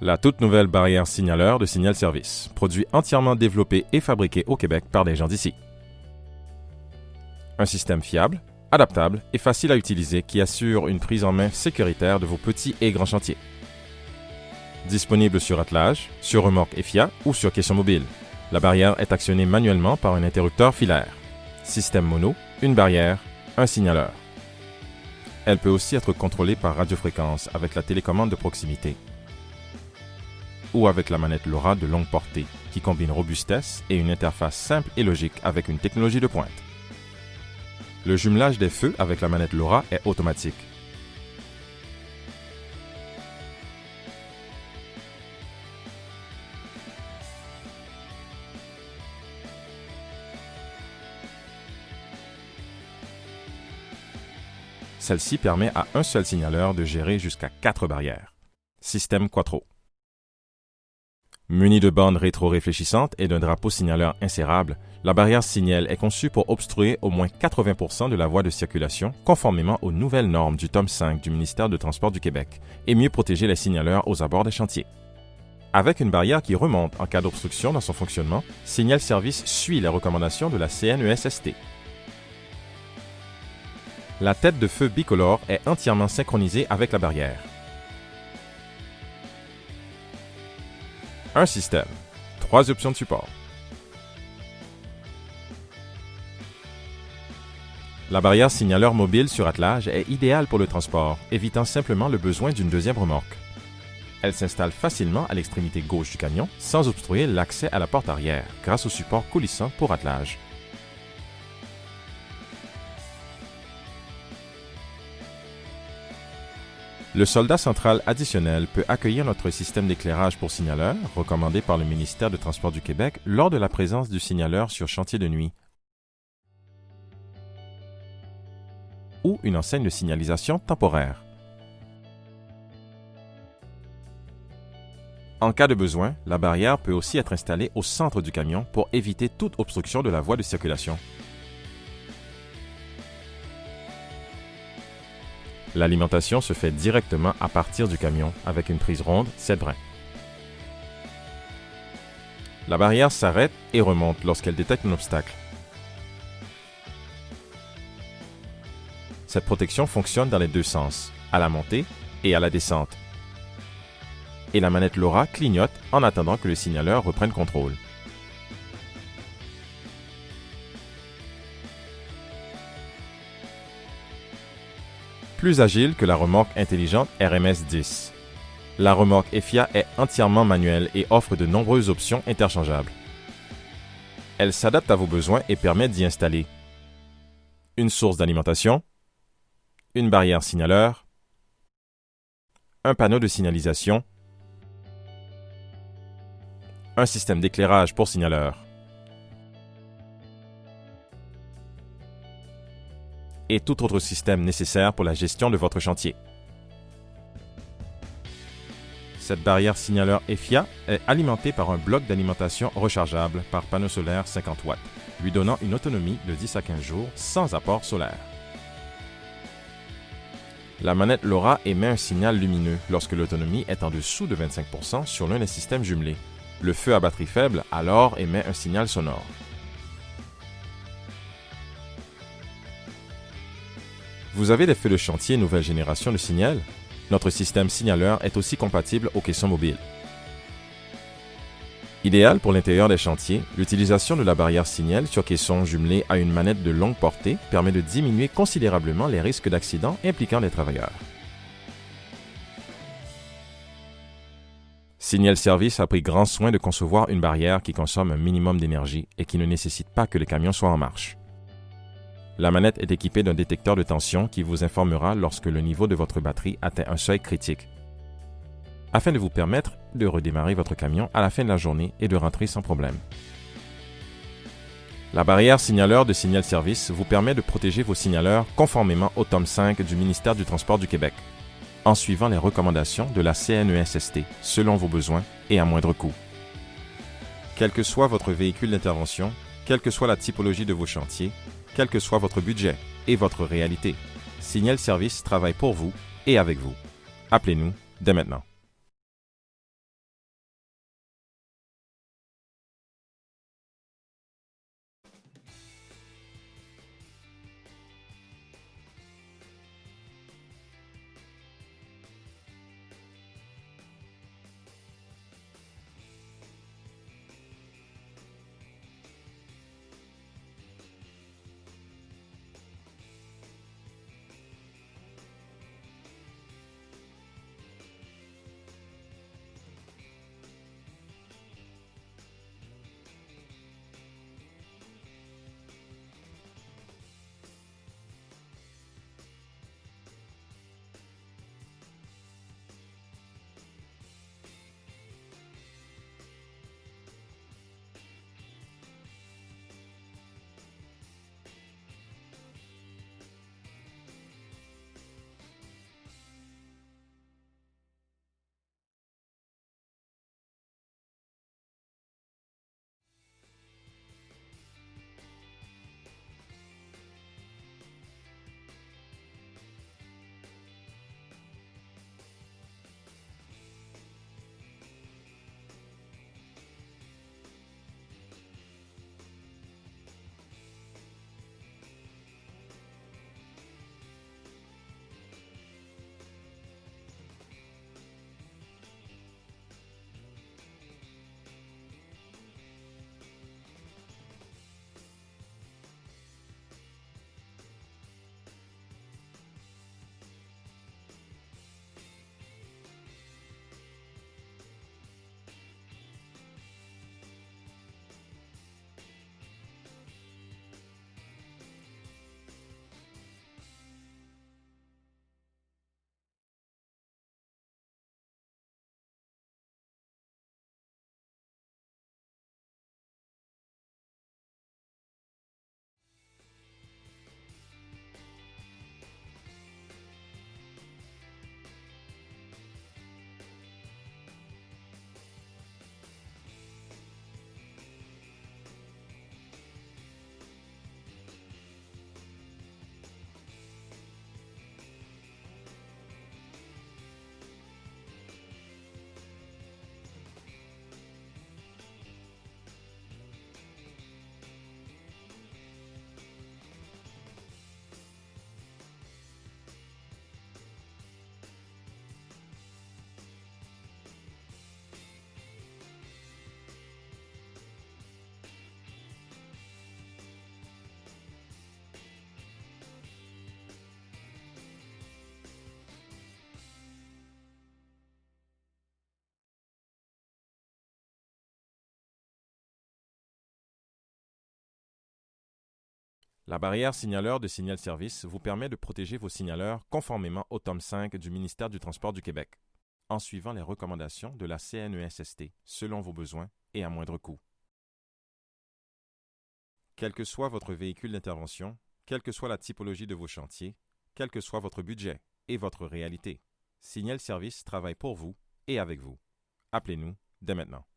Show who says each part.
Speaker 1: La toute nouvelle barrière signaleur de Signal Service, produit entièrement développé et fabriqué au Québec par des gens d'ici. Un système fiable, adaptable et facile à utiliser qui assure une prise en main sécuritaire de vos petits et grands chantiers. Disponible sur attelage, sur remorque EFIA ou sur caisson mobile. La barrière est actionnée manuellement par un interrupteur filaire. Système mono, une barrière, un signaleur. Elle peut aussi être contrôlée par radiofréquence avec la télécommande de proximité ou avec la manette LoRa de longue portée qui combine robustesse et une interface simple et logique avec une technologie de pointe. Le jumelage des feux avec la manette LoRa est automatique. Celle-ci permet à un seul signaleur de gérer jusqu'à 4 barrières. Système Quattro. Munie de bandes rétro-réfléchissantes et d'un drapeau signaleur insérable, la barrière Signal est conçue pour obstruer au moins 80% de la voie de circulation conformément aux nouvelles normes du tome 5 du ministère de Transport du Québec et mieux protéger les signaleurs aux abords des chantiers. Avec une barrière qui remonte en cas d'obstruction dans son fonctionnement, Signal Service suit les recommandations de la CNESST. La tête de feu bicolore est entièrement synchronisée avec la barrière. Un système, 3 options de support. La barrière signaleur mobile sur attelage est idéale pour le transport, évitant simplement le besoin d'une deuxième remorque. Elle s'installe facilement à l'extrémité gauche du camion, sans obstruer l'accès à la porte arrière, grâce au support coulissant pour attelage. Le soldat central additionnel peut accueillir notre système d'éclairage pour signaleur, recommandé par le ministère de Transport du Québec lors de la présence du signaleur sur chantier de nuit, ou une enseigne de signalisation temporaire. En cas de besoin, la barrière peut aussi être installée au centre du camion pour éviter toute obstruction de la voie de circulation. L'alimentation se fait directement à partir du camion avec une prise ronde 7 brins. La barrière s'arrête et remonte lorsqu'elle détecte un obstacle. Cette protection fonctionne dans les deux sens, à la montée et à la descente. Et la manette LoRa clignote en attendant que le signaleur reprenne contrôle. Plus agile que la remorque intelligente RMS 10. La remorque EFIA est entièrement manuelle et offre de nombreuses options interchangeables. Elle s'adapte à vos besoins et permet d'y installer une source d'alimentation, une barrière signaleur, un panneau de signalisation, un système d'éclairage pour signaleur et tout autre système nécessaire pour la gestion de votre chantier. Cette barrière signaleur EFIA est alimentée par un bloc d'alimentation rechargeable par panneau solaire 50 watts, lui donnant une autonomie de 10 à 15 jours sans apport solaire. La manette LoRa émet un signal lumineux lorsque l'autonomie est en dessous de 25% sur l'un des systèmes jumelés. Le feu à batterie faible alors émet un signal sonore. Vous avez des feux de chantier nouvelle génération de Signal? Notre système signaleur est aussi compatible aux caissons mobiles. Idéal pour l'intérieur des chantiers, l'utilisation de la barrière Signal sur caisson jumelé à une manette de longue portée permet de diminuer considérablement les risques d'accidents impliquant les travailleurs. Signal Service a pris grand soin de concevoir une barrière qui consomme un minimum d'énergie et qui ne nécessite pas que le camion soit en marche. La manette est équipée d'un détecteur de tension qui vous informera lorsque le niveau de votre batterie atteint un seuil critique, afin de vous permettre de redémarrer votre camion à la fin de la journée et de rentrer sans problème. La barrière signaleur de Signal Service vous permet de protéger vos signaleurs conformément au tome 5 du ministère du Transport du Québec, en suivant les recommandations de la CNESST, selon vos besoins et à moindre coût. Quel que soit votre véhicule d'intervention, quelle que soit la typologie de vos chantiers, quel que soit votre budget et votre réalité, Signal Service travaille pour vous et avec vous. Appelez-nous dès maintenant. La barrière signaleur de Signal Service vous permet de protéger vos signaleurs conformément au tome 5 du ministère du Transport du Québec, en suivant les recommandations de la CNESST, selon vos besoins et à moindre coût. Quel que soit votre véhicule d'intervention, quelle que soit la typologie de vos chantiers, quel que soit votre budget et votre réalité, Signal Service travaille pour vous et avec vous. Appelez-nous dès maintenant.